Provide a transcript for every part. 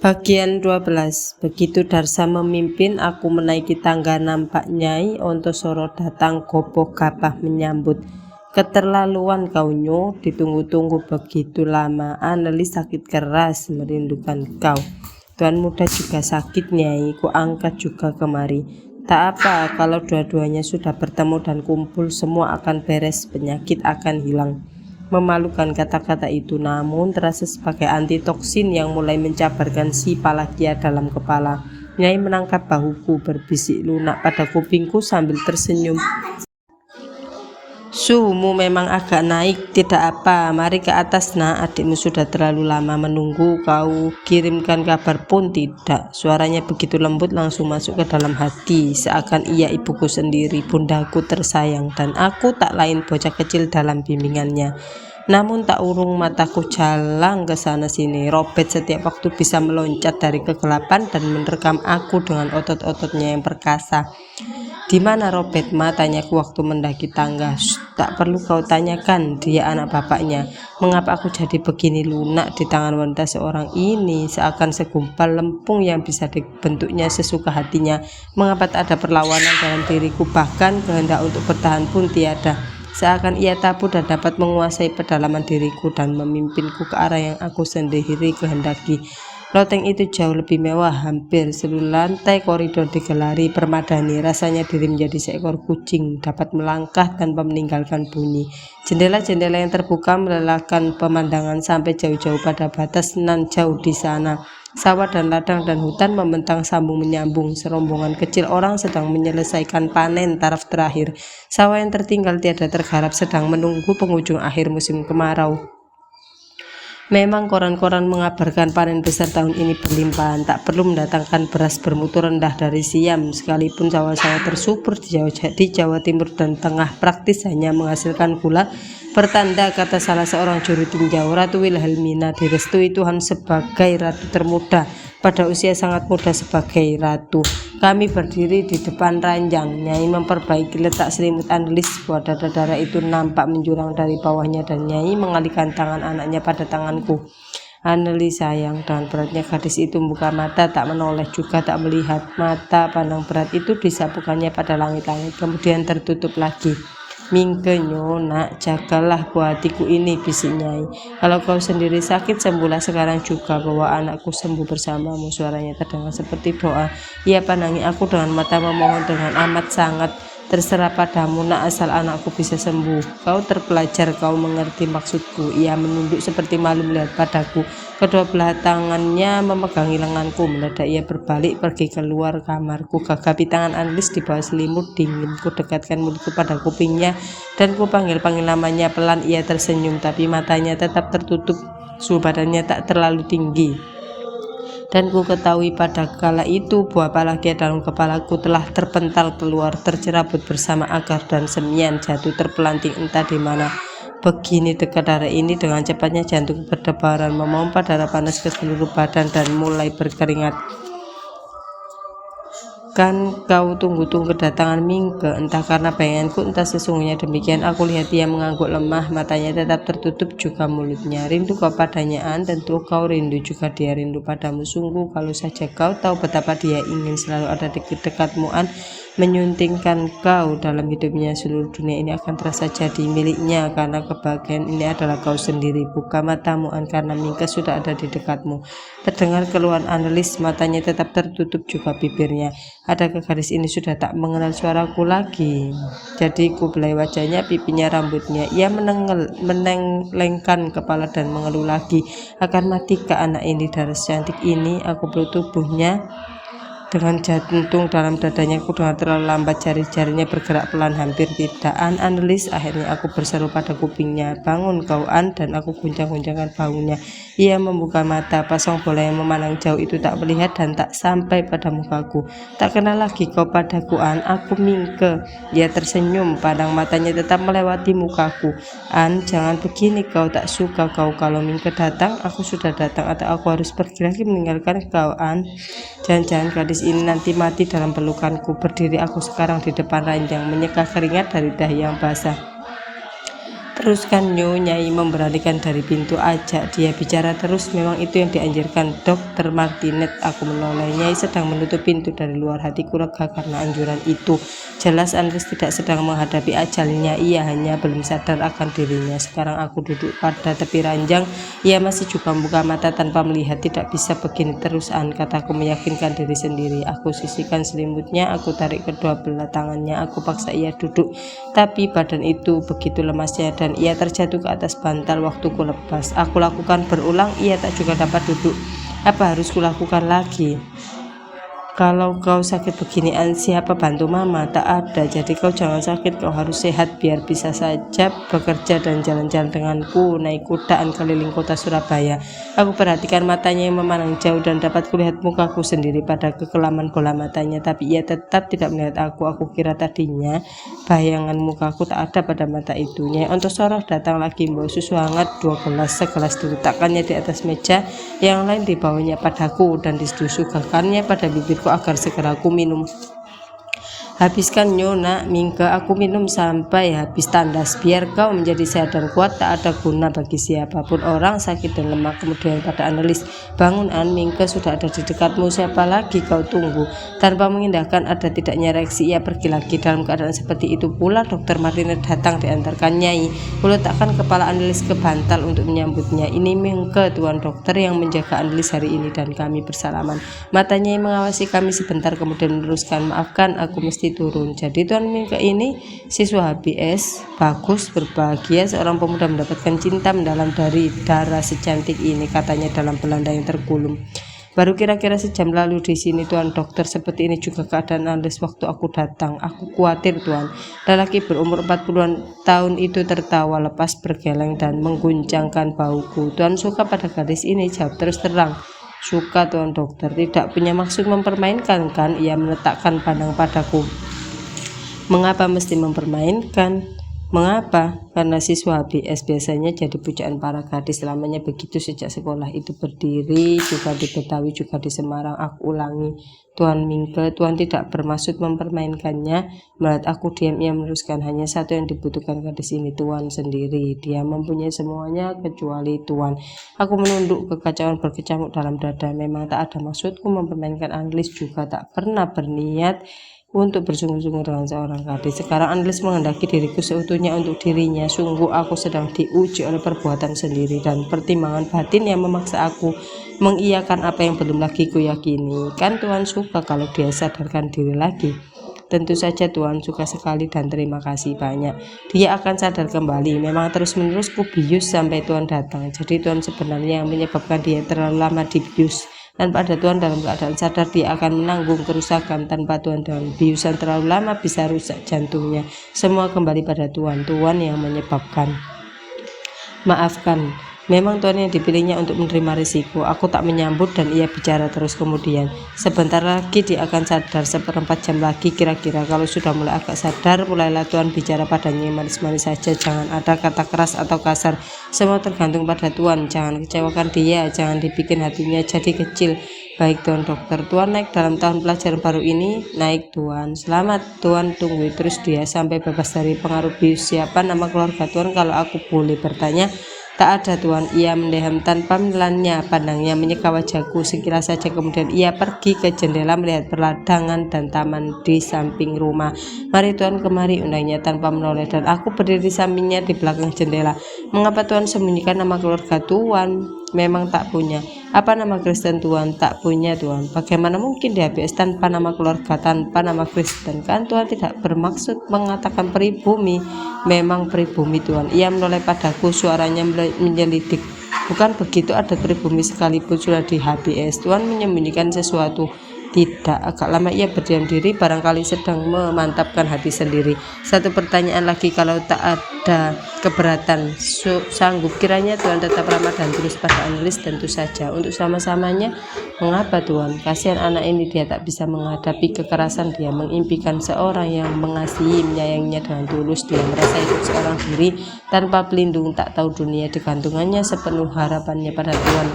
Bagian 12. Begitu Darsa memimpin, aku menaiki tangga, nampak Nyai Ontosoro datang gopoh gapah menyambut. Keterlaluan kau Nyo, ditunggu-tunggu begitu lama. Anelis sakit keras merindukan kau. Tuan muda juga sakit Nyai, ku angkat juga kemari. Tak apa, kalau dua-duanya sudah bertemu dan kumpul, semua akan beres, penyakit akan hilang. Memalukan kata-kata itu, namun terasa sebagai antitoksin yang mulai mencabarkan si Palakia dalam kepala. Nyai menangkap bahuku, berbisik lunak pada kupingku sambil tersenyum. Suhumu memang agak naik, tidak apa, mari ke atas nak, adikmu sudah terlalu lama menunggu, kau kirimkan kabar pun tidak. Suaranya begitu lembut langsung masuk ke dalam hati, seakan ia ibuku sendiri, bundaku tersayang, dan aku tak lain bocah kecil dalam bimbingannya. Namun tak urung mataku jalang ke sana sini, Robert setiap waktu bisa meloncat dari kegelapan dan menerkam aku dengan otot-ototnya yang perkasa. Di mana Robert? Tanyaku waktu mendaki tangga. Tak perlu kau tanyakan, dia anak bapaknya. Mengapa aku jadi begini lunak di tangan wanita seorang ini, seakan segumpal lempung yang bisa dibentuknya sesuka hatinya. Mengapa tak ada perlawanan dalam diriku, bahkan kehendak untuk bertahan pun tiada. Seakan ia tabu dan dapat menguasai pedalaman diriku dan memimpinku ke arah yang aku sendiri kehendaki. Loteng itu jauh lebih mewah, hampir seluruh lantai koridor digelari permadani. Rasanya diri menjadi seekor kucing, dapat melangkah tanpa meninggalkan bunyi. Jendela-jendela yang terbuka melelahkan pemandangan sampai jauh-jauh pada batas nan jauh di sana. Sawah dan ladang dan hutan membentang sambung menyambung. Serombongan kecil orang sedang menyelesaikan panen taraf terakhir. Sawah yang tertinggal tiada tergarap sedang menunggu penghujung akhir musim kemarau. Memang koran-koran mengabarkan panen besar tahun ini berlimpahan, tak perlu mendatangkan beras bermutu rendah dari Siam, sekalipun sawah-sawah tersubur di Jawa Timur dan Tengah praktis hanya menghasilkan gula. Pertanda, kata salah seorang juru tinjau, Ratu Wilhelmina direstui Tuhan sebagai ratu termuda, pada usia sangat muda sebagai ratu. Kami berdiri di depan ranjang, Nyai memperbaiki letak selimut Anelis, buah dada darah itu nampak menjurang dari bawahnya, dan Nyai mengalihkan tangan anaknya pada tanganku. Anelis sayang, dengan beratnya gadis itu membuka mata, tak menoleh juga tak melihat. Mata pandang berat itu disapukannya pada langit-langit, kemudian tertutup lagi. Mingke Nyo, nak, jagalah buah hatiku ini, bisik Nyai. Kalau kau sendiri sakit, sembuhlah sekarang juga, bawa anakku sembuh bersamamu. Suaranya terdengar seperti doa. Ia pandangi aku dengan mata memohon dengan amat sangat. Terserah padamu nak, asal anakku bisa sembuh. Kau terpelajar, kau mengerti maksudku. Ia menunduk seperti malu melihat padaku. Kedua belah tangannya memegangi lenganku. Mendadak ia berbalik pergi keluar kamarku. Gagapi tangan Anelis di bawah selimut dingin. Ku dekatkan mulutku pada kupingnya dan ku panggil-panggil namanya pelan. Ia tersenyum, tapi matanya tetap tertutup. Suhu badannya tak terlalu tinggi. Dan ku ketahui pada kala itu buah Palakia dalam kepalaku telah terpental keluar, tercerabut bersama akar dan semian, jatuh terpelanting entah di mana. Begini dekat darah ini, dengan cepatnya jantung berdebaran, memompa darah panas ke seluruh badan dan mulai berkeringat. Kan kau tunggu-tunggu kedatangan Mingke, entah karena bayanganku, entah sesungguhnya demikian. Aku lihat dia mengangguk lemah, matanya tetap tertutup, juga mulutnya. Rindu kau padanya, An, tentu kau rindu juga dia rindu padamu. Sungguh kalau saja kau tahu betapa dia ingin selalu ada di dekatmu, An, menyuntingkan kau dalam hidupnya. Seluruh dunia ini akan terasa jadi miliknya, karena kebahagiaan ini adalah kau sendiri. Buka matamu, An, karena Mingke sudah ada di dekatmu. Terdengar keluhan Anelis, matanya tetap tertutup, juga bibirnya. Adakah gadis ini sudah tak mengenal suaraku lagi? Jadi ku belai wajahnya, pipinya, rambutnya. Ia menenglengkan kepala dan mengeluh lagi. Akan matikah anak ini darah cantik ini? Aku peluk tubuhnya dengan jantung dalam dadanya. Ku dengar terlalu lambat, jari-jarinya bergerak pelan, hampir tidak. Anelis, akhirnya aku berseru pada kupingnya. Bangun kau, An, dan aku guncang-guncangkan bahunya. Ia membuka mata, pasang bola yang memandang jauh itu tak melihat dan tak sampai pada mukaku. Tak kenal lagi kau padaku, An, aku Mingke. Ia tersenyum, pandang matanya tetap melewati mukaku. An, jangan begini, kau tak suka kau kalau Mingke datang, aku sudah datang, atau aku harus pergi lagi meninggalkan kau, An. Jangan-jangan gadis ini nanti mati dalam pelukanku. Berdiri aku sekarang di depan ranjang, menyeka keringat dari dahi yang basah. Teruskan Nyo, Nyai memberanikan dari pintu. Ajak dia bicara terus, memang itu yang dianjurkan Dokter Martinet. Aku menoleh. Nyai sedang menutup pintu dari luar. Hatiku lega karena anjuran itu. Jelas Andries tidak sedang menghadapi ajalnya, ia hanya belum sadar akan dirinya. Sekarang aku duduk pada tepi ranjang. Ia masih juga membuka mata tanpa melihat. Tidak bisa begini terus, kataku meyakinkan diri sendiri. Aku sisihkan selimutnya, aku tarik kedua belah tangannya, aku paksa ia duduk. Tapi badan itu begitu lemasnya dan ia terjatuh ke atas bantal. Waktuku lepas. Aku lakukan berulang, ia tak juga dapat duduk. Apa harus kulakukan lagi? Kalau kau sakit begini, siapa bantu mama? Tak ada. Jadi kau jangan sakit, kau harus sehat biar bisa saja bekerja dan jalan-jalan denganku, naik kudaan keliling kota Surabaya. Aku perhatikan matanya yang memandang jauh dan dapat kulihat mukaku sendiri pada kekelaman bola matanya, tapi ia tetap tidak melihat aku. Aku kira tadinya bayangan mukaku tak ada pada mata itu. Nyai Ontosoroh datang lagi membawa susu hangat 2 gelas, segelas diletakkannya di atas meja, yang lain dibawanya padaku dan disuguhkannya pada bibirku agar segera aku minum. Habiskan Nyo, nak, Mingke, aku minum sampai habis tandas. Biar kau menjadi sehat dan kuat, tak ada guna bagi siapapun orang sakit dan lemah. Kemudian pada Annelies, bangun Mingke sudah ada di dekatmu, siapa lagi kau tunggu? Tanpa mengindahkan ada tidaknya reaksi, ia pergi lagi. Dalam keadaan seperti itu pula Dokter Martinet datang diantarkan Nyai. Kuletakkan kepala Annelies ke bantal untuk menyambutnya. Ini Mingke, Tuan Dokter yang menjaga Annelies hari ini, dan kami bersalaman. Matanya yang mengawasi kami sebentar, kemudian meneruskan, maafkan, aku mesti turun. Jadi Tuan Mingke ini siswa HBS, bagus, berbahagia, seorang pemuda mendapatkan cinta mendalam dari darah secantik ini, katanya dalam Belanda yang tergulung. Baru kira-kira sejam lalu di sini Tuan Dokter, seperti ini juga keadaan Annelies waktu aku datang. Aku khawatir Tuan. Lelaki berumur 40-an tahun itu tertawa lepas bergeleng dan mengguncangkan bauku. Tuan suka pada gadis ini? Jawab terus terang. Suka Tuan Dokter, tidak punya maksud mempermainkan kan? Ia meletakkan pandang padaku. Mengapa mesti mempermainkan? Mengapa? Karena siswa HBS biasanya jadi pujaan para gadis, selamanya begitu sejak sekolah itu berdiri, juga di Betawi juga di Semarang. Aku ulangi, Tuan Mingke, Tuan tidak bermaksud mempermainkannya. Melihat aku diam, ia meneruskan, hanya satu yang dibutuhkan gadis ini, Tuan sendiri. Dia mempunyai semuanya kecuali Tuan. Aku menunduk, kekacauan berkecamuk dalam dada. Memang tak ada maksudku mempermainkan Annelies, juga tak pernah berniat untuk bersungguh-sungguh dengan seorang gadis. Sekarang Annelies menghendaki diriku seutuhnya untuk dirinya. Sungguh aku sedang diuji oleh perbuatan sendiri dan pertimbangan batin yang memaksa aku mengiyakan apa yang belum lagi kuyakini. Kan Tuan suka kalau dia sadarkan diri lagi? Tentu saja Tuan suka sekali dan terima kasih banyak. Dia akan sadar kembali. Memang terus-menerus kubius sampai Tuan datang. Jadi Tuan sebenarnya yang menyebabkan dia terlalu lama dibius. Tanpa ada Tuan dalam keadaan sadar, dia akan menanggung kerusakan. Tanpa Tuan dalam biusan terlalu lama bisa rusak jantungnya. Semua kembali pada Tuan. Tuan yang menyebabkan. Maafkan, memang Tuan yang dipilihnya untuk menerima risiko. Aku tak menyambut dan ia bicara terus kemudian. Sebentar lagi dia akan sadar, 1/4 jam lagi kira-kira. Kalau sudah mulai agak sadar, mulailah Tuan bicara padanya manis-manis saja. Jangan ada kata keras atau kasar. Semua tergantung pada Tuan. Jangan kecewakan dia, jangan dibikin hatinya jadi kecil. Baik Tuan Dokter. Tuan naik dalam tahun pelajaran baru ini? Naik Tuan. Selamat Tuan, tunggu terus dia sampai bebas dari pengaruh bius. Siapa nama keluarga Tuan kalau aku boleh bertanya? Tak ada Tuan. Ia mendehem tanpa menelannya. Pandangnya menyeka wajahku sekilas saja, kemudian ia pergi ke jendela melihat perladangan dan taman di samping rumah. Mari Tuan kemari, undangnya tanpa menoleh, dan aku berdiri di sampingnya di belakang jendela. Mengapa Tuan sembunyikan nama keluarga Tuan? Memang tak punya. Apa nama Kristen Tuan? Tak punya Tuan. Bagaimana mungkin di HBS tanpa nama keluarga, tanpa nama Kristen? Kan Tuan tidak bermaksud mengatakan pribumi. Memang pribumi Tuan. Ia menoleh padaku, suaranya menyelidik. Bukan begitu, adat pribumi sekalipun sudah di HBS. Tuan menyembunyikan sesuatu. Tidak. Agak lama ia berdiam diri, barangkali sedang memantapkan hati sendiri. Satu pertanyaan lagi, kalau tak ada keberatan, sanggup kiranya Tuan tetap ramah dan tulus pada Annelies? Tentu saja, untuk sama-samanya. Mengapa Tuan? Kasihan anak ini, dia tak bisa menghadapi kekerasan. Dia mengimpikan seorang yang mengasihi, menyayanginya dengan tulus. Dia merasa hidup seorang diri tanpa pelindung, tak tahu dunia. Digantungannya sepenuh harapannya pada Tuan.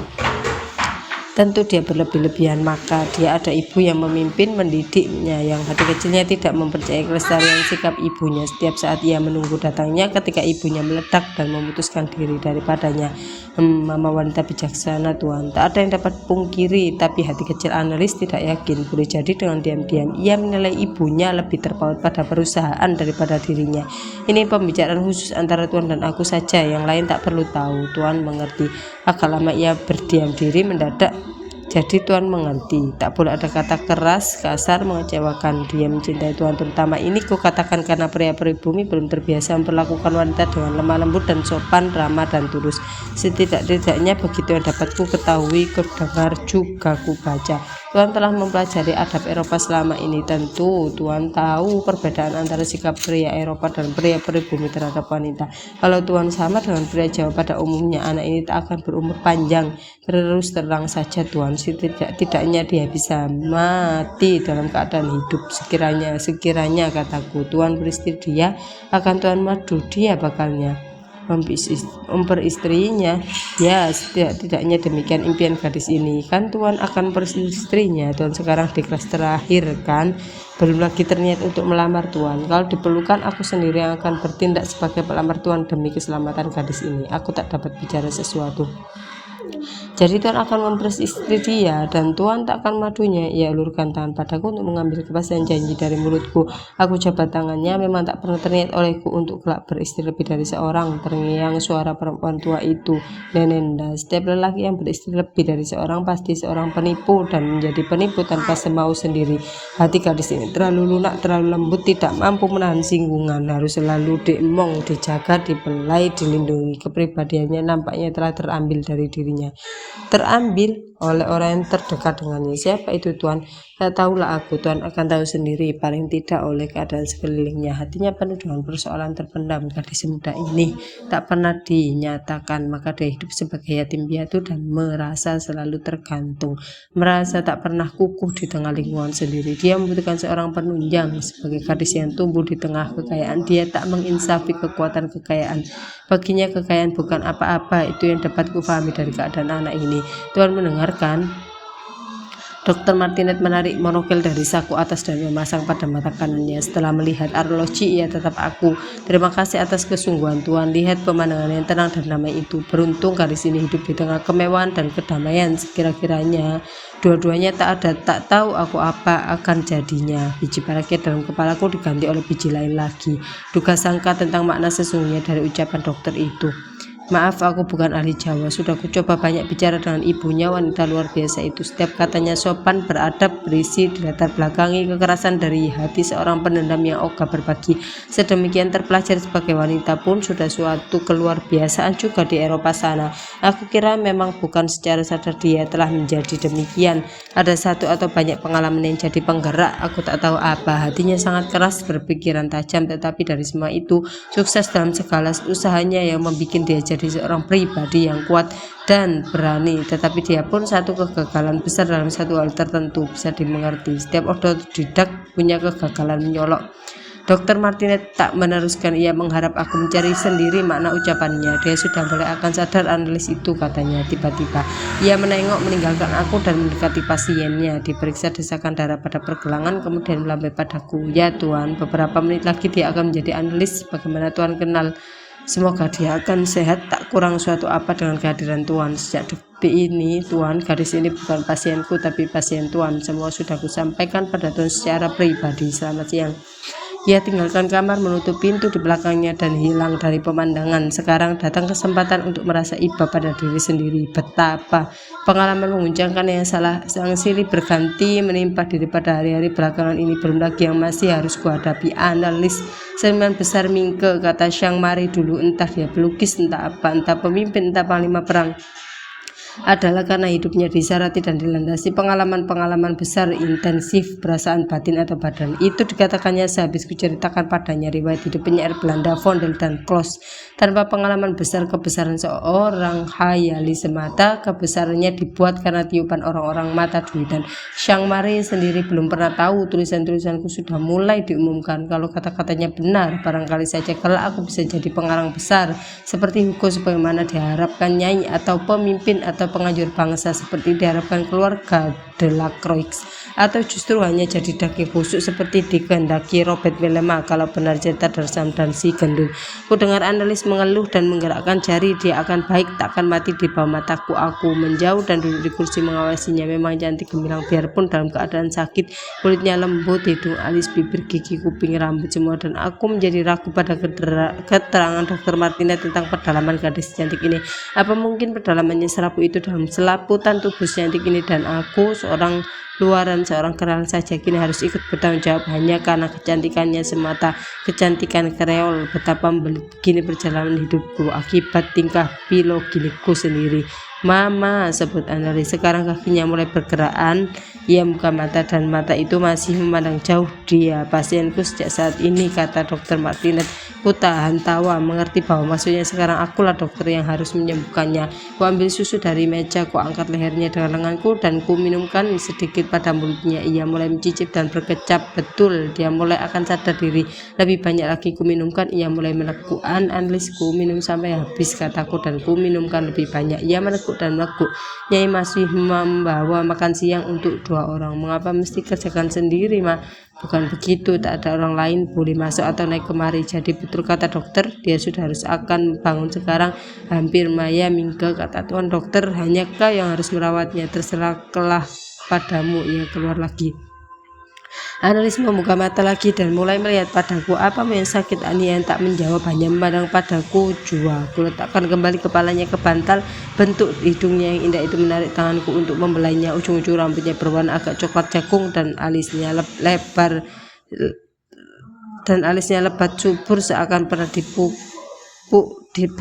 Tentu dia berlebih-lebihan, maka dia ada ibu yang memimpin mendidiknya, yang hati kecilnya tidak mempercayai kelestarian sikap ibunya. Setiap saat ia menunggu datangnya ketika ibunya meledak dan memutuskan diri daripadanya. Mama wanita bijaksana Tuhan, tak ada yang dapat pungkiri, tapi hati kecil analis tidak yakin. Boleh jadi dengan diam-diam ia menilai ibunya lebih terpaut pada perusahaan daripada dirinya. Ini pembicaraan khusus antara Tuhan dan aku saja, yang lain tak perlu tahu. Tuhan mengerti. Agak lama ia berdiam diri, mendadak jadi Tuhan mengerti. Tak boleh ada kata keras, kasar, mengecewakan. Dia mencintai Tuhan, terutama ini kukatakan karena pria pribumi belum terbiasa memperlakukan wanita dengan lemah lembut dan sopan, ramah dan tulus. Setidak-tidaknya begitu yang dapat ku ketahui, ku dengar, juga ku baca. Tuhan telah mempelajari adab Eropa selama ini. Tentu Tuhan tahu perbedaan antara sikap pria Eropa dan pria pribumi terhadap wanita. Kalau Tuhan sama dengan pria Jawa pada umumnya, anak ini tak akan berumur panjang. Terus terang saja Tuhan, setidaknya dia bisa mati dalam keadaan hidup. Sekiranya kataku Tuhan beristri dia, akan Tuhan madu dia bakalnya memperistrinya. Ya, setidaknya demikian impian gadis ini. Kan Tuhan akan peristrinya. Tuhan sekarang di kelas terakhir kan, belum lagi terniat untuk melamar Tuhan. Kalau diperlukan, aku sendiri yang akan bertindak sebagai pelamar Tuhan demi keselamatan gadis ini. Aku tak dapat bicara sesuatu. Jadi Tuhan akan memperistri dia, dan Tuhan tak akan madunya. Ia ulurkan tangan padaku untuk mengambil kepastian janji dari mulutku. Aku jabat tangannya. Memang tak pernah terniat olehku untuk kelak beristri lebih dari seorang. Terngiang suara perempuan tua itu, Nenenda. Setiap lelaki yang beristri lebih dari seorang pasti seorang penipu, dan menjadi penipu tanpa semau sendiri. Hati gadis ini terlalu lunak, terlalu lembut, tidak mampu menahan singgungan. Harus selalu diemong, dijaga, dibelai, dilindungi. Kepribadiannya nampaknya telah terambil dari dirinya, terambil oleh orang yang terdekat dengannya. Siapa itu Tuhan? Tak tahulah aku. Tuhan akan tahu sendiri, paling tidak oleh keadaan sekelilingnya. Hatinya penuh dengan persoalan terpendam. Gadis muda ini tak pernah dinyatakan, maka dia hidup sebagai yatim piatu dan merasa selalu tergantung, merasa tak pernah kukuh di tengah lingkungan sendiri. Dia membutuhkan seorang penunjang. Sebagai gadis yang tumbuh di tengah kekayaan, dia tak menginsafi kekuatan kekayaan. Baginya kekayaan bukan apa-apa. Itu yang dapat kufahami dari keadaan anak ini. Tuhan mendengarkan. Dr. Martinet menarik monokel dari saku atas dan memasang pada mata kanannya. Setelah melihat arloji, ia tetap aku. Terima kasih atas kesungguhan Tuhan. Lihat pemandangan yang tenang dan damai itu. Beruntung gadis ini hidup di tengah kemewahan dan kedamaian. Sekira-kiranya dua-duanya tak tahu aku apa akan jadinya. Biji paraket dalam kepalaku diganti oleh biji lain lagi. Duga sangka tentang makna sesungguhnya dari ucapan dokter itu. Maaf, aku bukan ahli Jawa. Sudah kucoba banyak bicara dengan ibunya, wanita luar biasa itu. Setiap katanya sopan, beradab, berisi, dilatar belakangi kekerasan dari hati seorang pendendam yang ogah berbagi. Sedemikian terpelajar sebagai wanita pun sudah suatu keluar biasaan juga di Eropa sana. Aku kira memang bukan secara sadar dia telah menjadi demikian. Ada satu atau banyak pengalaman yang jadi penggerak, aku tak tahu apa. Hatinya sangat keras, berpikiran tajam, tetapi dari semua itu sukses dalam segala usahanya yang membuat dia jadi seorang pribadi yang kuat dan berani. Tetapi dia pun satu kegagalan besar dalam satu hal tertentu, bisa dimengerti. Setiap otodidak punya kegagalan menyolok. Dr. Martinet tak meneruskan. Ia mengharap aku mencari sendiri makna ucapannya. Dia sudah mulai akan sadar analis itu, katanya. Tiba-tiba ia menengok, meninggalkan aku dan mendekati pasiennya. Diperiksa desakan darah pada pergelangan, kemudian melambai padaku. Ya Tuhan, beberapa menit lagi dia akan menjadi analis. Bagaimana Tuhan kenal. Semoga dia akan sehat, tak kurang suatu apa dengan kehadiran Tuhan. Sejak detik ini Tuhan, gadis ini bukan pasienku tapi pasien Tuhan. Semua sudah kusampaikan pada Tuhan secara pribadi. Selamat siang. Ia tinggalkan kamar, menutup pintu di belakangnya dan hilang dari pemandangan. Sekarang datang kesempatan untuk merasa iba pada diri sendiri. Betapa pengalaman menguncangkan yang sang silih berganti menimpa diri pada hari-hari belakangan ini. Belum lagi yang masih harus kuhadapi. Analis seniman besar Mingke, kata Syang Mari dulu, entah dia pelukis, entah apa, entah pemimpin, entah panglima perang, adalah karena hidupnya disarati dan dilandasi pengalaman-pengalaman besar, intensif, perasaan batin atau badan. Itu dikatakannya sehabis kuceritakan padanya riwayat hidup penyair Belanda Vondel dan Cloos. Tanpa pengalaman besar, kebesaran seorang hayali semata. Kebesarannya dibuat karena tiupan orang-orang mata duit. Dan Syang Mari sendiri belum pernah tahu tulisan-tulisanku sudah mulai diumumkan. Kalau kata-katanya benar, barangkali saja kelak aku bisa jadi pengarang besar seperti Hugo, sebagaimana diharapkan Nyai atau pemimpin atau atau penganjur bangsa seperti diharapkan keluarga Delacroix, atau justru hanya jadi daging busuk seperti dikehendaki Robert Willema kalau benar cerita Darsam dan si gendut. Ku dengar analis mengeluh dan menggerakkan jari. Dia akan baik, takkan mati di bawah mataku. Aku menjauh dan duduk di kursi mengawasinya. Memang cantik gemilang biarpun dalam keadaan sakit. Kulitnya lembut, hidung alis, bibir, gigi, kuping, rambut semua, dan aku menjadi ragu pada keterangan Dr. Martina tentang pedalaman gadis cantik ini. Apa mungkin pedalamannya serapu itu dalam selaputan tubuh cantik ini, dan aku seorang luaran, seorang kenalan saja kini harus ikut bertanggung jawab hanya karena kecantikannya semata, kecantikan kreol. Betapa begini perjalanan hidupku akibat tingkah piloginiku sendiri. Mama, sebut analis. Sekarang kakinya mulai bergerakan. Ia buka mata dan mata itu masih memandang jauh. Dia pasienku sejak saat ini, kata Dr. Martinez. Ku tahan tawa, mengerti bahwa maksudnya sekarang akulah dokter yang harus menyembuhkannya. Ku ambil susu dari meja, ku angkat lehernya dengan lenganku dan ku minumkan sedikit pada mulutnya. Ia mulai mencicip dan berkecap. Betul, dia mulai akan sadar diri. Lebih banyak lagi ku minumkan. Ia mulai menekuk. Analis, ku minum sampai habis, kataku, dan ku minumkan lebih banyak. Ia menekuk dan menekuk. Nyai masih membawa makan siang untuk 2 orang. Mengapa mesti kerjakan sendiri, Ma? Bukan begitu, tak ada orang lain boleh masuk atau naik kemari. Jadi betul kata dokter, dia sudah harus akan bangun sekarang. Hampir Maya mingke, kata Tuan dokter, hanya kau yang harus merawatnya. Terserahlah padamu. Ia keluar lagi. Analis membuka mata lagi dan mulai melihat padaku. Apa yang sakit? Anian tak menjawab, hanya memandang padaku jua. Ku letakkan kembali kepalanya ke bantal. Bentuk hidungnya yang indah itu menarik tanganku untuk membelainya. Ujung-ujung rambutnya berwarna agak coklat jagung dan alisnya lebar dan alisnya lebat subur seakan pernah dipupuk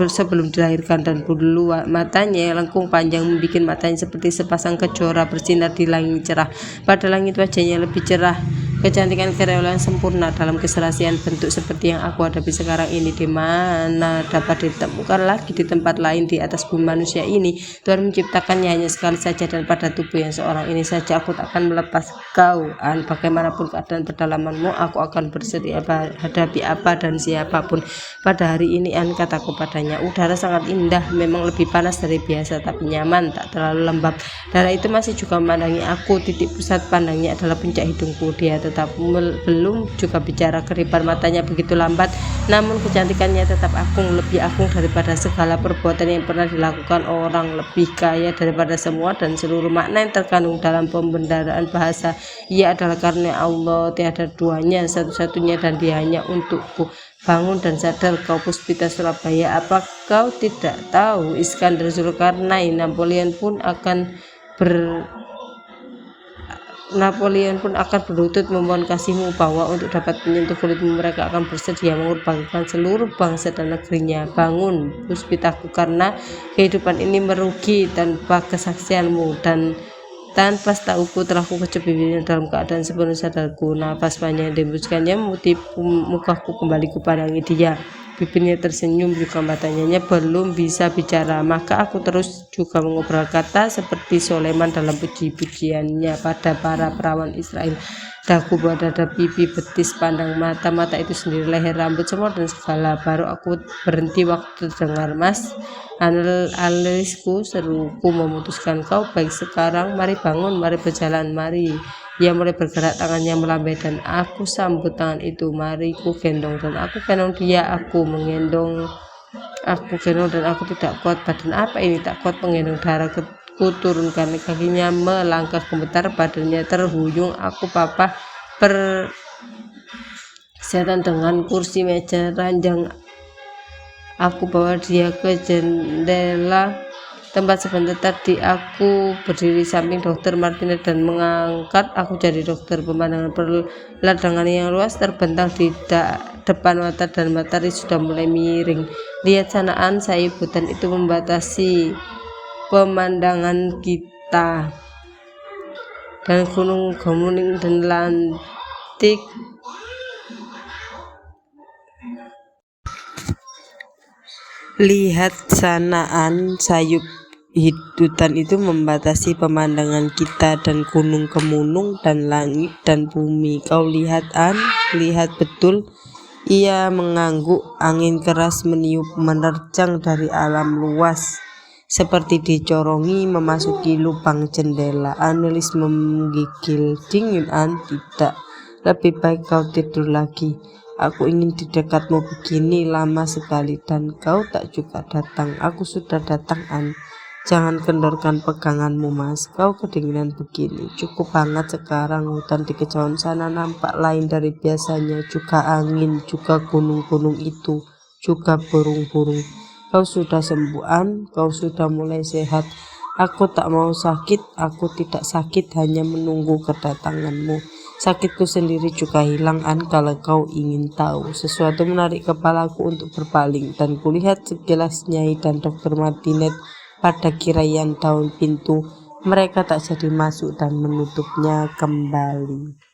sebelum dilahirkan, dan bulu matanya yang lengkung panjang membuat matanya seperti sepasang kejora bersinar di langit cerah. Pada langit wajahnya lebih cerah. Kecantikan kreol yang sempurna dalam keserasian bentuk seperti yang aku hadapi sekarang ini, di mana dapat ditemukan lagi di tempat lain di atas bumi manusia ini. Tuhan menciptakannya hanya sekali saja, dan pada tubuh yang seorang ini saja. Aku tak akan melepas kau. Bagaimanapun keadaan pedalamanmu, aku akan bersedia hadapi apa dan siapapun. Pada hari ini, kataku padanya, udara sangat indah, memang lebih panas dari biasa, tapi nyaman, tak terlalu lembab. Darah itu masih juga memandangi aku. Titik pusat pandangnya adalah puncak hidungku. Dia tetap belum juga bicara. Keribar matanya begitu lambat, namun kecantikannya tetap agung, lebih agung daripada segala perbuatan yang pernah dilakukan orang, lebih kaya daripada semua dan seluruh makna yang terkandung dalam pembendaraan bahasa. Ia adalah karena Allah, tiada duanya, satu-satunya, dan dia hanya untukku. Bangun dan sadar, kau Puspita Surabaya. Apa kau tidak tahu Iskandar Zulkarnain, Napoleon pun akan berlutut memohon kasihmu, bahwa untuk dapat menyentuh kulitmu mereka akan bersedia mengorbankan seluruh bangsa dan negerinya. Bangun Puspitaku, karena kehidupan ini merugi tanpa kesaksianmu, dan tanpa setauku telah ku kecup bibirnya dalam keadaan sepenuh sadarku. Nafas panjang dihembuskannya memutih mukaku, kembali kupandangi dia. Bibirnya tersenyum, juga matanya belum bisa bicara. Maka aku terus juga mengobrol kata seperti Soleman dalam puji-pujiannya pada para perawan Israel. Dagu, dada, pipi, betis, pandang, mata itu sendiri, leher, rambut, semua dan segala. Baru aku berhenti waktu dengar, Mas Alisku, seruku, memutuskan. Kau baik sekarang, mari bangun, mari berjalan, mari. Ia mulai bergerak, tangannya melambai dan aku sambut tangan itu. Mari ku gendong, dan aku gendong dia. Aku gendong dan aku tidak kuat. Badan apa ini tak kuat menggendong darah. Ku turunkan kakinya, melangkah gemetar, badannya terhuyung. Aku papa persetan dengan kursi meja ranjang. Aku bawa dia ke jendela tempat sebentar tadi aku berdiri samping Dr. Martinez dan mengangkat aku jadi dokter. Pemandangan perladangan yang luas terbentang di depan mata, dan matahari sudah mulai miring. Lihat sanaan, sayup hutan itu membatasi pemandangan kita, dan gunung gemuning dan lantik lihat sanaan, sayup hutan itu membatasi pemandangan kita, dan gunung kemunung dan langit dan bumi. Kau lihat, lihat betul. Ia mengangguk. Angin keras meniup menerjang dari alam luas. seperti dicorongi memasuki lubang jendela. Annelies menggigil dingin. Tidak, lebih baik kau tidur lagi. Aku ingin di dekatmu begini lama sekali dan kau tak juga datang. Aku sudah datang, Anne. Jangan kendorkan peganganmu, Mas. Kau kedinginan begini. Cukup hangat sekarang. Hutan di kejauhan sana nampak lain dari biasanya. Juga angin, juga gunung-gunung itu, juga burung-burung. Kau sudah sembuh, Anne. Kau sudah mulai sehat. Aku tak mau sakit. Aku tidak sakit, hanya menunggu kedatanganmu. Sakitku sendiri juga hilang, Anne, kalau kau ingin tahu. Sesuatu menarik kepalaku untuk berpaling, dan kulihat sekilas Nyai dan Dr. Martinet pada kiraian daun pintu. Mereka tak jadi masuk dan menutupnya kembali.